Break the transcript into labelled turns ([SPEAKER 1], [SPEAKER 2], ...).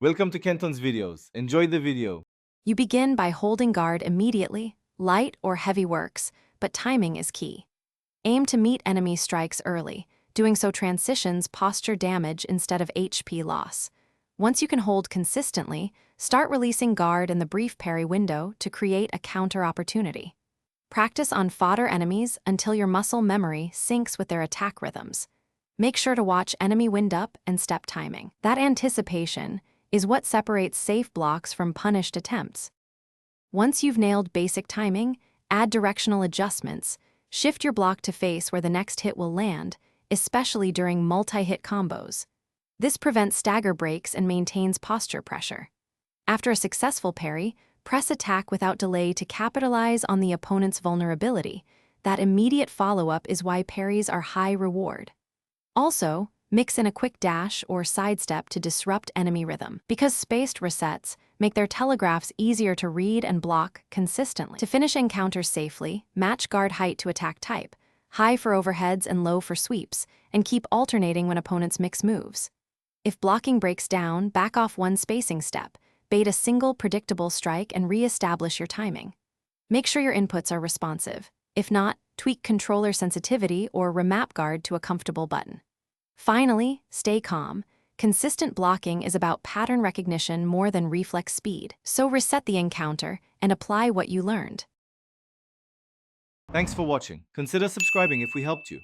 [SPEAKER 1] Welcome to Kenton's videos. Enjoy the video.
[SPEAKER 2] You begin by holding guard immediately. Light or heavy works, but timing is key. Aim to meet enemy strikes early. Doing so transitions posture damage instead of HP loss. Once you can hold consistently, start releasing guard in the brief parry window to create a counter opportunity. Practice on fodder enemies until your muscle memory syncs with their attack rhythms. Make sure to watch enemy wind up and step timing. That anticipation is what separates safe blocks from punished attempts. Once you've nailed basic timing, add directional adjustments. Shift your block to face where the next hit will land, especially during multi-hit combos. This prevents stagger breaks and maintains posture pressure. After a successful parry, press attack without delay to capitalize on the opponent's vulnerability. That immediate follow-up is why parries are high reward. Also, mix in a quick dash or sidestep to disrupt enemy rhythm, because spaced resets make their telegraphs easier to read and block consistently. To finish encounters safely, match guard height to attack type, high for overheads and low for sweeps, and keep alternating when opponents mix moves. If blocking breaks down, back off one spacing step, bait a single predictable strike, and re-establish your timing. Make sure your inputs are responsive. If not, tweak controller sensitivity or remap guard to a comfortable button. Finally, stay calm. Consistent blocking is about pattern recognition more than reflex speed. So reset the encounter and apply what you learned.
[SPEAKER 1] Thanks for watching. Consider subscribing if we helped you.